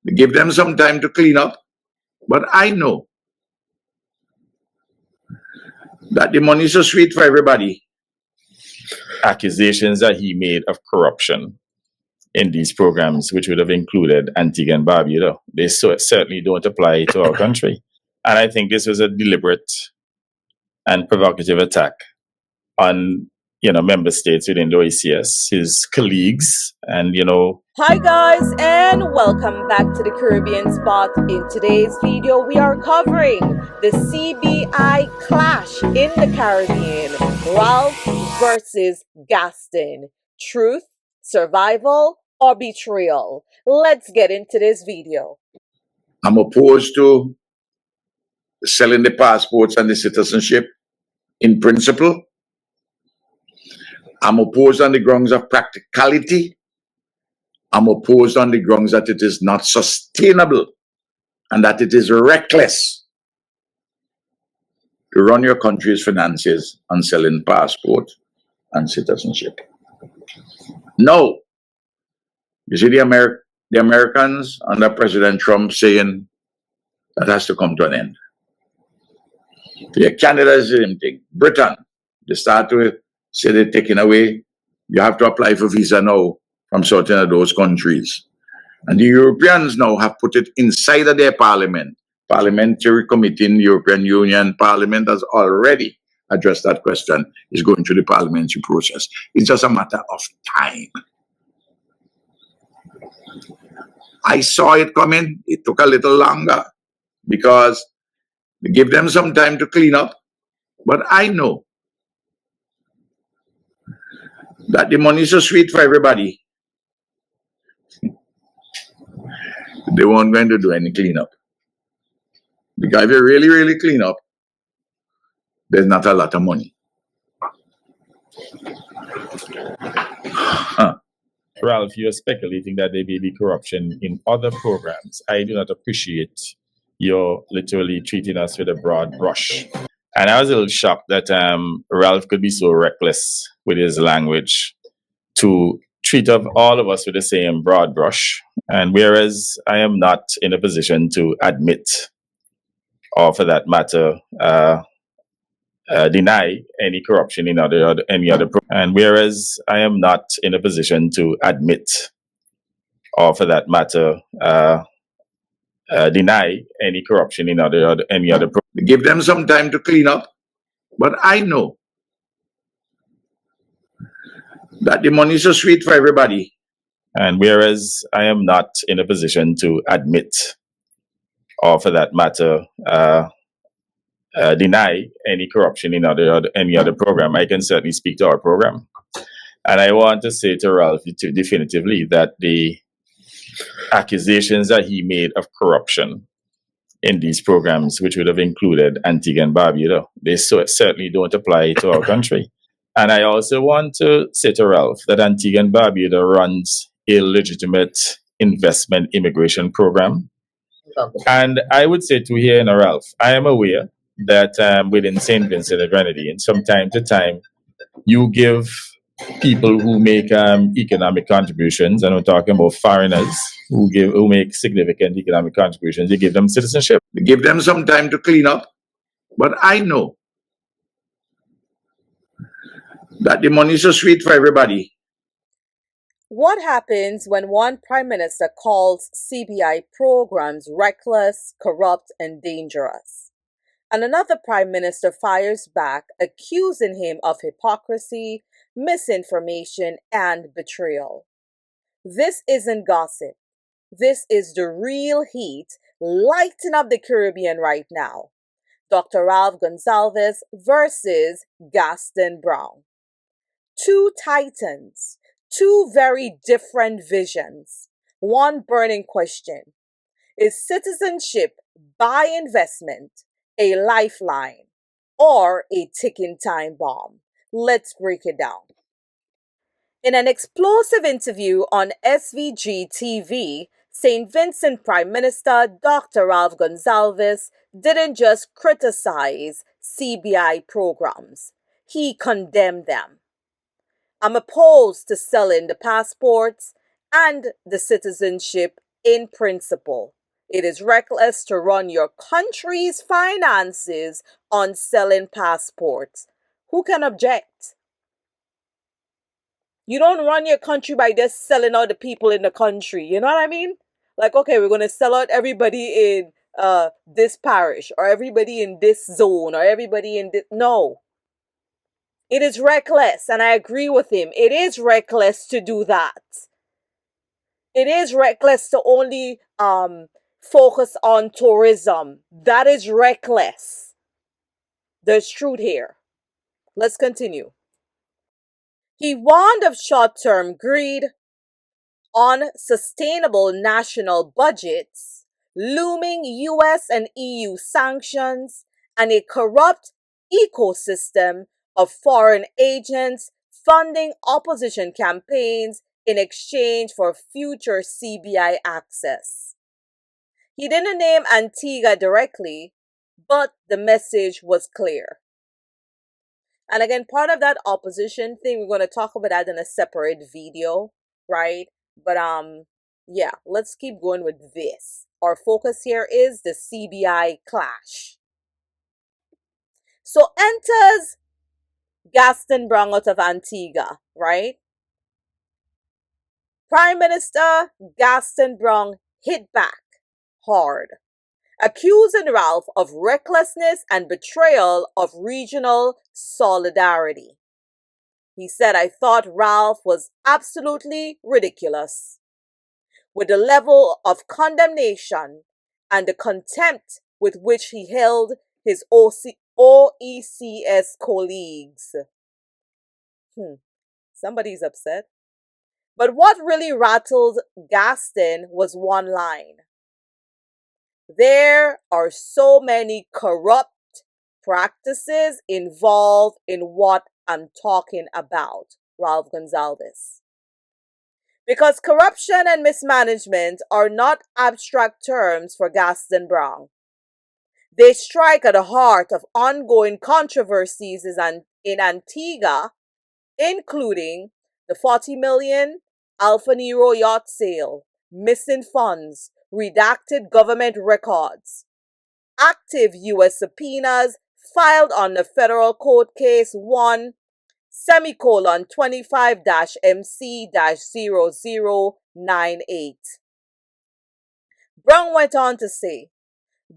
Give them some time to clean up. But I know that the money is so sweet for everybody. Accusations that he made of corruption in these programs, which would have included Antigua and Barbuda, they certainly don't apply to our country. And I think this was a deliberate and provocative attack on, member states within the OECS, his colleagues, and, Hi guys, and welcome back to the Caribbean Spot. In today's video, we are covering the CBI clash in the Caribbean. Ralph versus Gaston. Truth, survival, or betrayal? Let's get into this video. I'm opposed to selling the passports and the citizenship in principle. I'm opposed on the grounds of practicality. I'm opposed on the grounds that it is not sustainable and that it is reckless to run your country's finances on selling passport and citizenship. No. You see the Americans under President Trump saying that has to come to an end. Canada is the same thing. Britain, they start to say they're taking away. You have to apply for visa now from certain of those countries. And the Europeans now have put it inside of their parliament. Parliamentary committee in the European Union, Parliament has already addressed that question. It's going through the parliamentary process. It's just a matter of time. I saw it coming. It took a little longer because they give them some time to clean up. But I know that the money is so sweet for everybody. They weren't going to do any cleanup. Because if you really, really clean up, there's not a lot of money. Ralph, you're speculating that there may be corruption in other programs. I do not appreciate your literally treating us with a broad brush. And I was a little shocked that Ralph could be so reckless with his language to treat of all of us with the same broad brush. And whereas I am not in a position to admit, or for that matter, deny any corruption in any other program. And whereas I am not in a position to admit, or for that matter, deny any corruption in any other program. Give them some time to clean up. But I know that the money is so sweet for everybody. And whereas I am not in a position to admit, or for that matter, deny any corruption in any other program, I can certainly speak to our program. And I want to say to Ralph definitively that the accusations that he made of corruption in these programs, which would have included Antigua and Barbuda, they certainly don't apply to our country. And I also want to say to Ralph that Antigua and Barbuda runs a legitimate investment immigration program. And I would say to here, Ralph, I am aware that within St. Vincent and Grenadines, from time to time, you give people who make economic contributions, and we're talking about foreigners who make significant economic contributions, you give them citizenship. Give them some time to clean up. But I know that the money is so sweet for everybody. What happens when one prime minister calls CBI programs reckless, corrupt, and dangerous? And another prime minister fires back, accusing him of hypocrisy, misinformation, and betrayal. This isn't gossip. This is the real heat lighting up the Caribbean right now. Dr. Ralph Gonsalves versus Gaston Browne. Two titans, two very different visions, one burning question. Is citizenship by investment a lifeline or a ticking time bomb? Let's break it down. In an explosive interview on SVG TV, St. Vincent Prime Minister Dr. Ralph Gonsalves didn't just criticize CBI programs, he condemned them. I'm opposed to selling the passports and the citizenship in principle. It is reckless to run your country's finances on selling passports. Who can object? You don't run your country by just selling out the people in the country. You know what I mean? Like, okay, we're going to sell out everybody in this parish or everybody in this zone or everybody in this. No. It is reckless, and I agree with him. It is reckless to do that. It is reckless to only focus on tourism. That is reckless. There's truth here. Let's continue. He warned of short-term greed, unsustainable national budgets, looming US and EU sanctions, and a corrupt ecosystem of foreign agents funding opposition campaigns in exchange for future CBI access. He didn't name Antigua directly, but the message was clear. And again, part of that opposition thing, we're going to talk about that in a separate video, right? But yeah, let's keep going with this. Our focus here is the CBI clash. So enters Gaston Browne out of Antigua, right? Prime Minister Gaston Browne hit back hard, accusing Ralph of recklessness and betrayal of regional solidarity. He said, I thought Ralph was absolutely ridiculous. With the level of condemnation and the contempt with which he held his OECS colleagues. Somebody's upset. But what really rattled Gaston was one line. There are so many corrupt practices involved in what I'm talking about, Ralph Gonsalves. Because corruption and mismanagement are not abstract terms for Gaston Browne. They strike at the heart of ongoing controversies in Antigua, including the 40 million Alpha Nero yacht sale, missing funds, redacted government records, active U.S. subpoenas filed on the federal court case 1-25-MC-0098. Browne went on to say,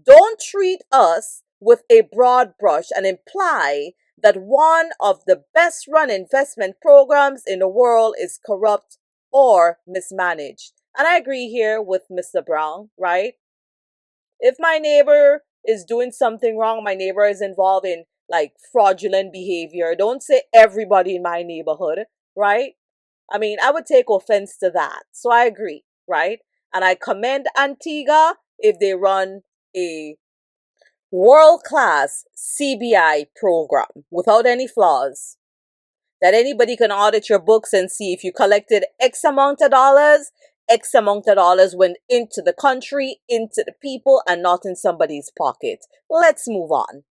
don't treat us with a broad brush and imply that one of the best run investment programs in the world is corrupt or mismanaged. And I agree here with Mr. Browne, right? If my neighbor is doing something wrong, my neighbor is involved in like fraudulent behavior, don't say everybody in my neighborhood, right? I mean, I would take offense to that. So I agree, right? And I commend Antigua if they run a world-class CBI program without any flaws. That anybody can audit your books and see if you collected X amount of dollars went into the country, into the people, and not in somebody's pocket. Let's move on.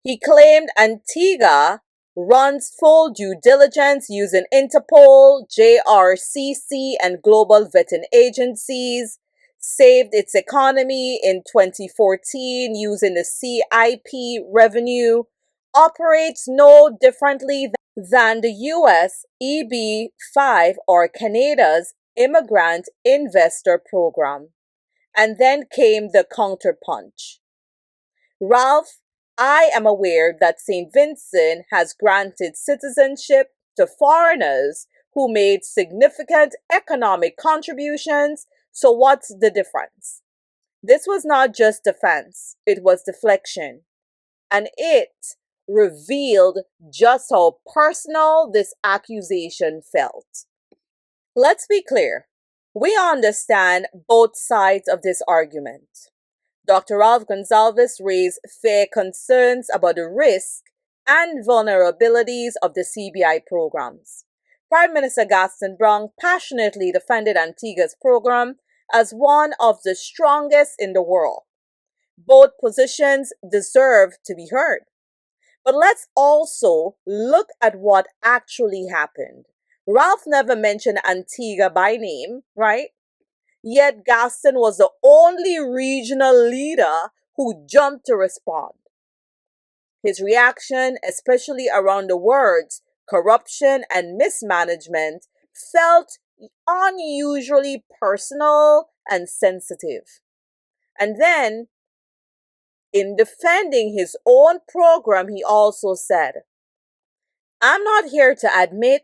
He claimed Antigua runs full due diligence using Interpol, JRCC, and global vetting agencies, saved its economy in 2014 using the CIP revenue, operates no differently than the US EB-5 or Canada's Immigrant Investor Program. And then came the counterpunch. Ralph, I am aware that St. Vincent has granted citizenship to foreigners who made significant economic contributions, so what's the difference? This was not just defense, it was deflection. And it revealed just how personal this accusation felt. Let's be clear. We understand both sides of this argument. Dr. Ralph Gonsalves raised fair concerns about the risk and vulnerabilities of the CBI programs. Prime Minister Gaston Browne passionately defended Antigua's program as one of the strongest in the world. Both positions deserve to be heard. But let's also look at what actually happened. Ralph never mentioned Antigua by name, right? Yet Gaston was the only regional leader who jumped to respond. His reaction, especially around the words corruption and mismanagement, felt unusually personal and sensitive. And then, in defending his own program, he also said, I'm not here to admit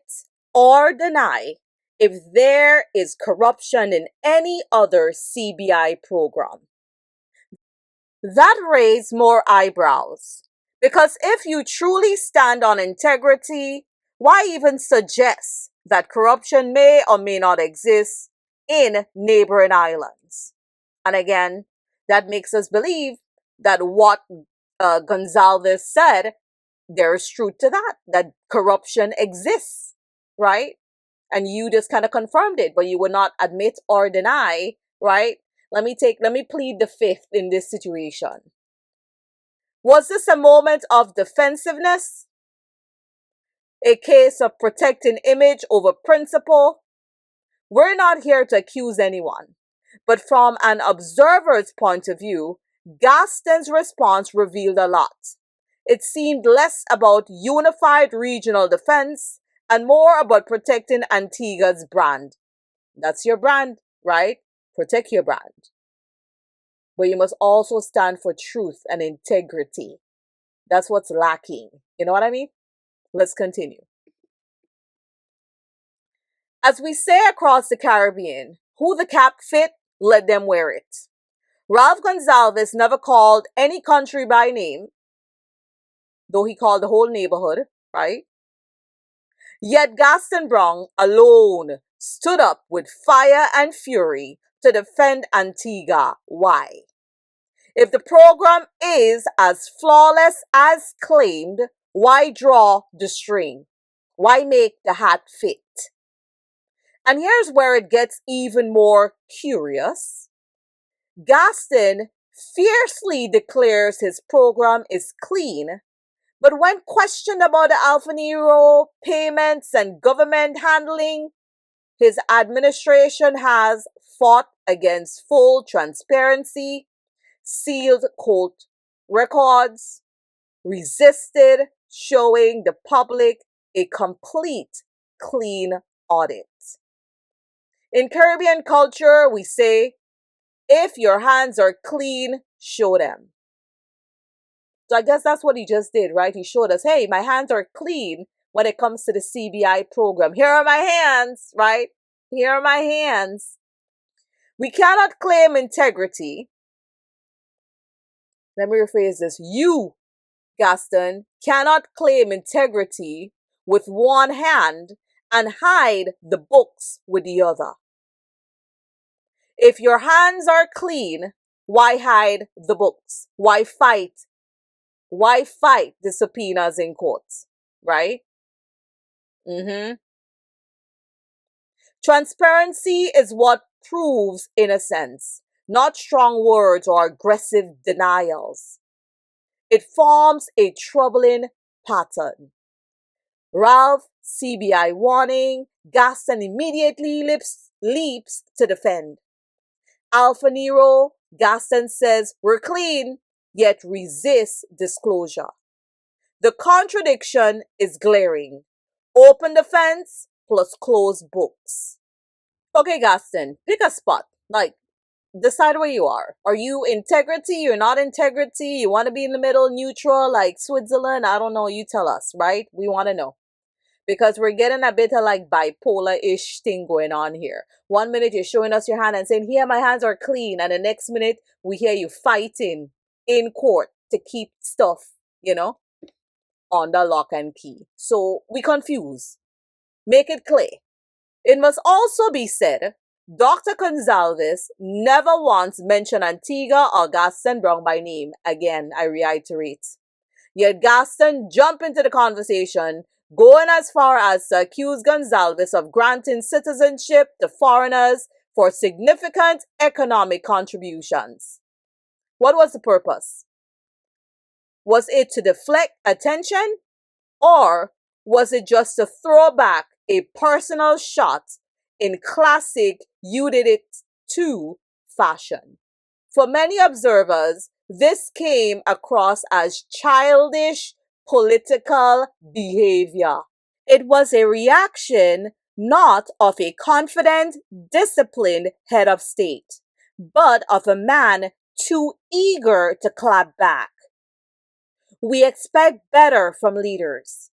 or deny if there is corruption in any other CBI program. That raised more eyebrows. Because if you truly stand on integrity, why even suggest that corruption may or may not exist in neighboring islands? And again, that makes us believe that what Gonsalves said, there's truth to that corruption exists, right? And you just kind of confirmed it, but you would not admit or deny, right? Let me plead the fifth in this situation. Was this a moment of defensiveness? A case of protecting image over principle? We're not here to accuse anyone, but from an observer's point of view, Gaston's response revealed a lot. It seemed less about unified regional defense and more about protecting Antigua's brand. That's your brand, right? Protect your brand. But you must also stand for truth and integrity. That's what's lacking. You know what I mean? Let's continue. As we say across the Caribbean, who the cap fit, let them wear it. Ralph Gonsalves never called any country by name, though he called the whole neighborhood, right? Yet Gaston Browne alone stood up with fire and fury to defend Antigua. Why? If the program is as flawless as claimed, why draw the string? Why make the hat fit? And here's where it gets even more curious. Gaston fiercely declares his program is clean, but when questioned about the Alpha Nero payments and government handling, his administration has fought against full transparency, sealed court records, resisted showing the public a complete clean audit. In Caribbean culture, we say, if your hands are clean, show them. So I guess that's what he just did, right? He showed us, hey, my hands are clean when it comes to the CBI program. Here are my hands, right? Here are my hands. We cannot claim integrity. Let me rephrase this. You, Gaston, cannot claim integrity with one hand and hide the books with the other. If your hands are clean, why hide the books? Why fight? Why fight the subpoenas in courts, right? Transparency is what proves innocence, not strong words or aggressive denials. It forms a troubling pattern. Ralph, CBI warning, Gaston immediately leaps to defend. Alpha Nero, Gaston says we're clean, yet resists disclosure. The contradiction is glaring. Open defense plus closed books. Okay, Gaston, pick a spot. Like, decide where you are. Are you integrity? You're not integrity? You want to be in the middle, neutral, like Switzerland? I don't know. You tell us, right? We want to know. Because we're getting a bit of like bipolar-ish thing going on here. 1 minute you're showing us your hand and saying, here, my hands are clean. And the next minute we hear you fighting in court to keep stuff, under lock and key. So we confuse. Make it clear. It must also be said, Dr. Gonsalves never once mentioned Antigua or Gaston Browne by name. Again, I reiterate. Yet Gaston jumped into the conversation, going as far as to accuse Gonsalves of granting citizenship to foreigners for significant economic contributions. What was the purpose? Was it to deflect attention, or was it just to throw back a personal shot in classic you did it II fashion. For many observers, this came across as childish political behavior. It was a reaction not of a confident, disciplined head of state, but of a man too eager to clap back. We expect better from leaders.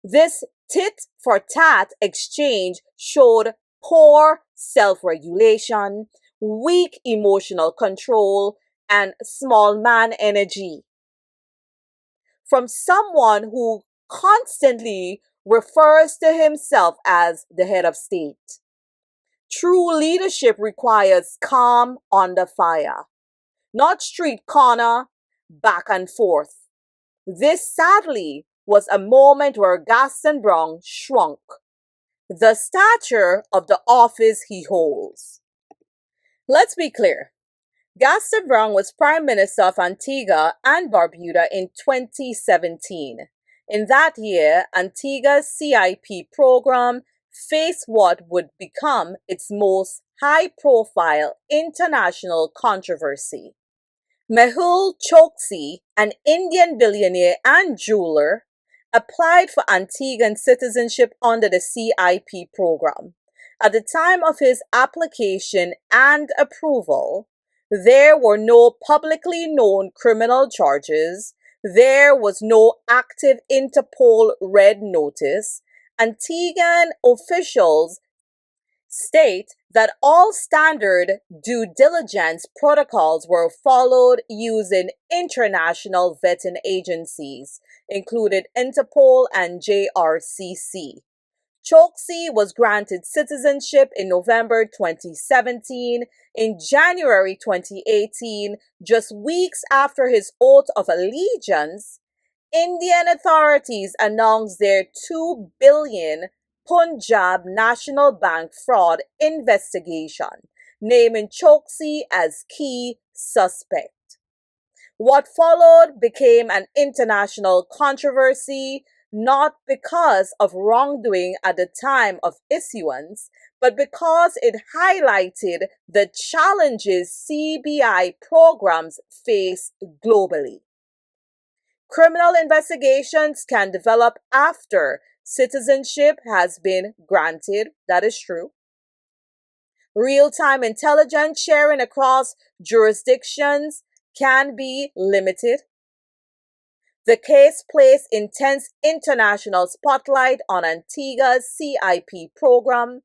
This tit for tat exchange showed poor self regulation, weak emotional control, and small man energy. From someone who constantly refers to himself as the head of state. True leadership requires calm under fire, not street corner, back and forth. This sadly was a moment where Gaston Browne shrunk, the stature of the office he holds. Let's be clear. Gaston Browne was Prime Minister of Antigua and Barbuda in 2017. In that year, Antigua's CIP program faced what would become its most high-profile international controversy. Mehul Choksi, an Indian billionaire and jeweler, applied for Antiguan citizenship under the CIP program. At the time of his application and approval, there were no publicly known criminal charges. There was no active Interpol red notice. Antiguan officials state that all standard due diligence protocols were followed using international vetting agencies, including Interpol and JRCC. Choksi was granted citizenship in November 2017. In January 2018, just weeks after his oath of allegiance, Indian authorities announced their 2 billion Punjab National Bank fraud investigation, naming Choksi as key suspect. What followed became an international controversy, not because of wrongdoing at the time of issuance, but because it highlighted the challenges CBI programs face globally. Criminal investigations can develop after citizenship has been granted. That is true. Real-time intelligence sharing across jurisdictions can be limited. The case placed intense international spotlight on Antigua's CIP program.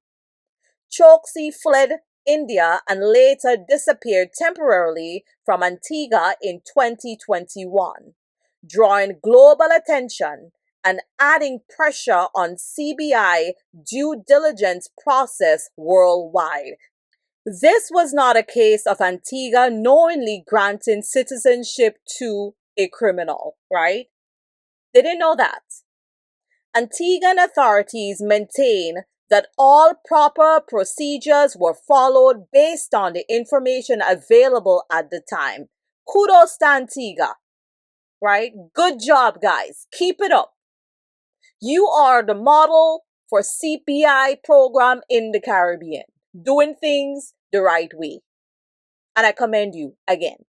Choksi fled India and later disappeared temporarily from Antigua in 2021, drawing global attention and adding pressure on CBI due diligence process worldwide. This was not a case of Antigua knowingly granting citizenship to a criminal, right? They didn't know that. Antiguan authorities maintain that all proper procedures were followed based on the information available at the time. Kudos to Antigua, right? Good job, guys. Keep it up. You are the model for CPI program in the Caribbean, doing things the right way. And I commend you again.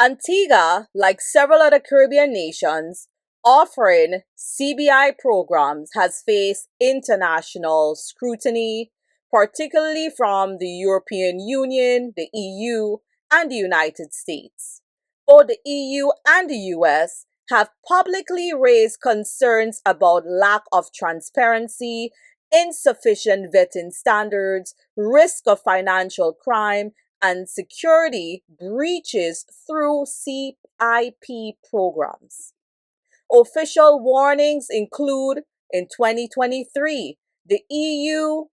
Antigua, like several other Caribbean nations, offering CBI programs has faced international scrutiny, particularly from the European Union, the EU, and the United States. Both the EU and the US have publicly raised concerns about lack of transparency, insufficient vetting standards, risk of financial crime, and security breaches through CIP programs. Official warnings include in 2023, the EU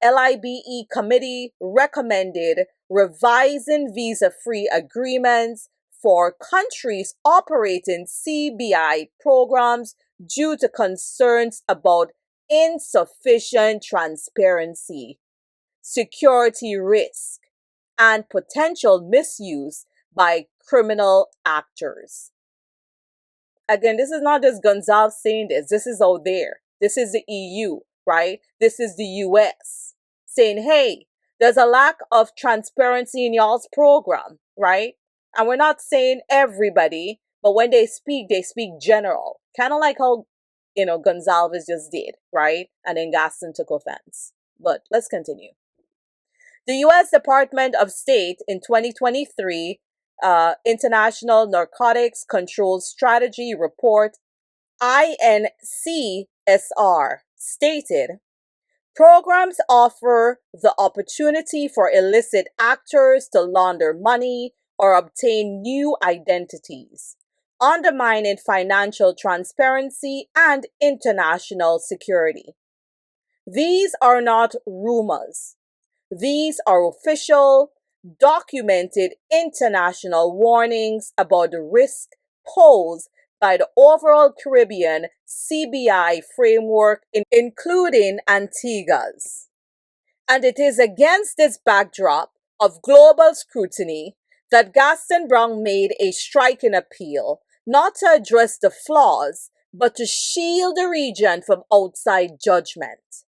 LIBE committee recommended revising visa-free agreements for countries operating CBI programs due to concerns about insufficient transparency, security risk, and potential misuse by criminal actors. Again, this is not just Gonsalves saying this. This is out there. This is the EU, right? This is the US saying, hey, There's a lack of transparency in y'all's program, right? And we're not saying everybody, but when they speak general. Kind of like how, Gonsalves just did, right? And then Gaston took offense. But let's continue. The U.S. Department of State in 2023 International Narcotics Control Strategy Report, INCSR, stated, programs offer the opportunity for illicit actors to launder money or obtain new identities, undermining financial transparency and international security. These are not rumors. These are official, documented international warnings about the risk posed by the overall Caribbean CBI framework, including Antigua's. And it is against this backdrop of global scrutiny that Gaston Browne made a striking appeal, not to address the flaws, but to shield the region from outside judgment.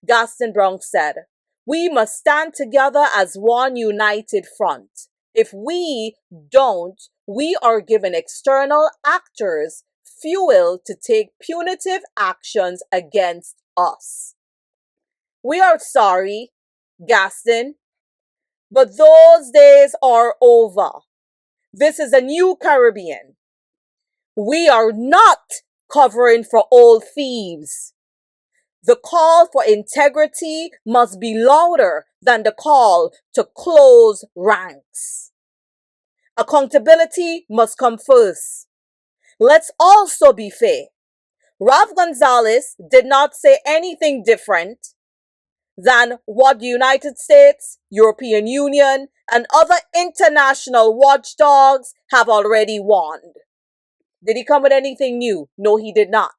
Gaston Browne said, "We must stand together as one united front. If we don't, we are giving external actors fuel to take punitive actions against us." We are sorry, Gaston, but those days are over. This is a new Caribbean. We are not covering for old thieves. The call for integrity must be louder than the call to close ranks. Accountability must come first. Let's also be fair. Ralph Gonsalves did not say anything different than what the United States, European Union, and other international watchdogs have already warned. Did he come with anything new? No, he did not.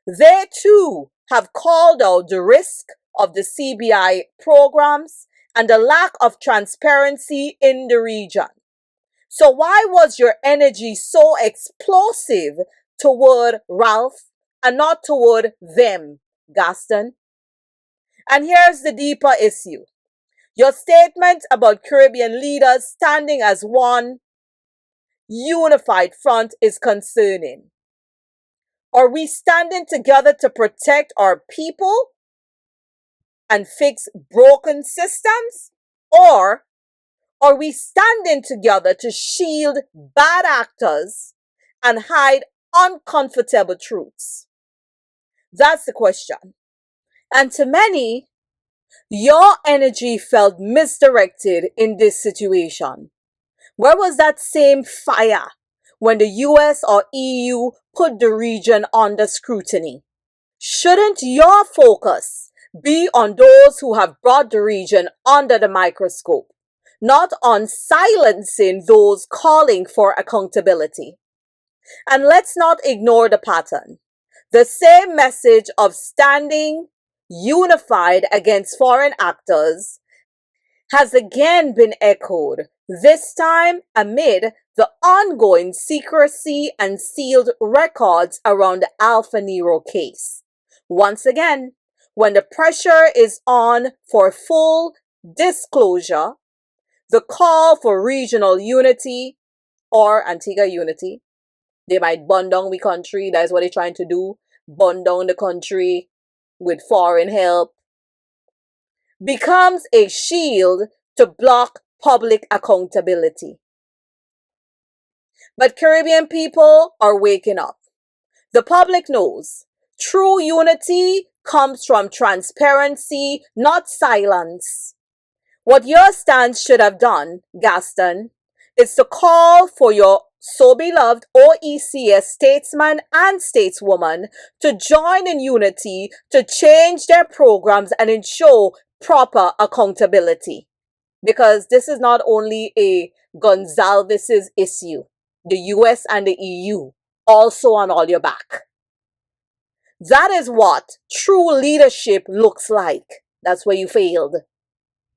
They too have called out the risk of the CBI programs and the lack of transparency in the region. So why was your energy so explosive toward Ralph and not toward them, Gaston? And here's the deeper issue. Your statement about Caribbean leaders standing as one unified front is concerning. Are we standing together to protect our people and fix broken systems? Or are we standing together to shield bad actors and hide uncomfortable truths? That's the question. And to many, your energy felt misdirected in this situation. Where was that same fire when the US or EU put the region under scrutiny? Shouldn't your focus be on those who have brought the region under the microscope, not on silencing those calling for accountability? And let's not ignore the pattern. The same message of standing unified against foreign actors has again been echoed, this time amid the ongoing secrecy and sealed records around the Alpha Nero case. Once again, when the pressure is on for full disclosure, the call for regional unity or Antigua unity, they might burn down the country, that's what they're trying to do, burn down the country with foreign help, becomes a shield to block public accountability. But Caribbean people are waking up. The public knows true unity comes from transparency, not silence. What your stance should have done, Gaston, is to call for your so-beloved OECS statesman and stateswoman to join in unity to change their programs and ensure proper accountability. Because this is not only a Gonsalves' issue. The US and the EU also on all your back. That is what true leadership looks like. That's where you failed.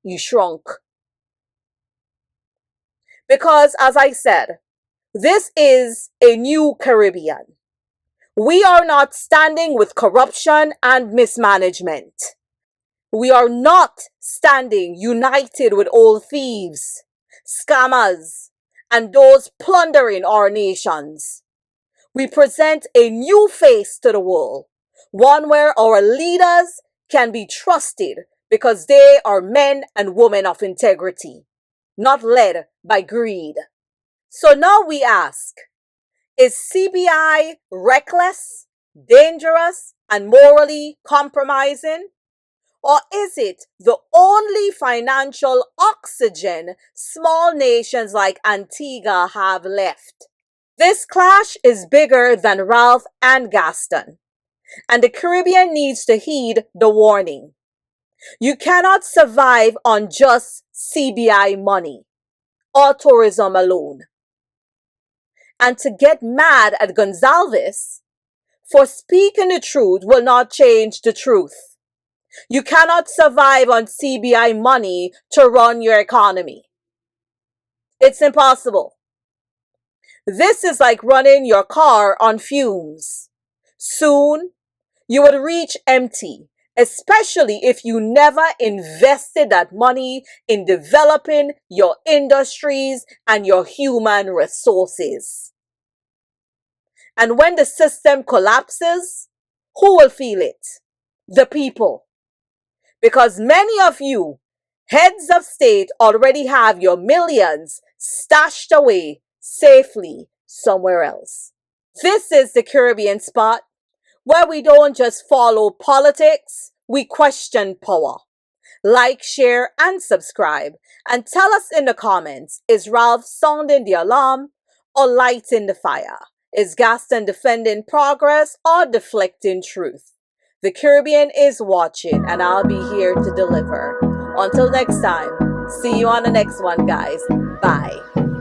You shrunk. Because, as I said, this is a new Caribbean. We are not standing with corruption and mismanagement. We are not standing united with old thieves, scammers, and those plundering our nations. We present a new face to the world, one where our leaders can be trusted because they are men and women of integrity, not led by greed. So now we ask, is CBI reckless, dangerous, and morally compromising? Or is it the only financial oxygen small nations like Antigua have left? This clash is bigger than Ralph and Gaston, and the Caribbean needs to heed the warning. You cannot survive on just CBI money or tourism alone. And to get mad at Gonsalves for speaking the truth will not change the truth. You cannot survive on CBI money to run your economy. It's impossible. This is like running your car on fumes. Soon, you would reach empty, especially if you never invested that money in developing your industries and your human resources. And when the system collapses, who will feel it? The people. Because many of you, heads of state, already have your millions stashed away safely somewhere else. This is the Caribbean Spot, where we don't just follow politics, we question power. Like, share, and subscribe. And tell us in the comments, is Ralph sounding the alarm or lighting the fire? Is Gaston defending progress or deflecting truth? The Caribbean is watching, and I'll be here to deliver. Until next time, see you on the next one, guys. Bye.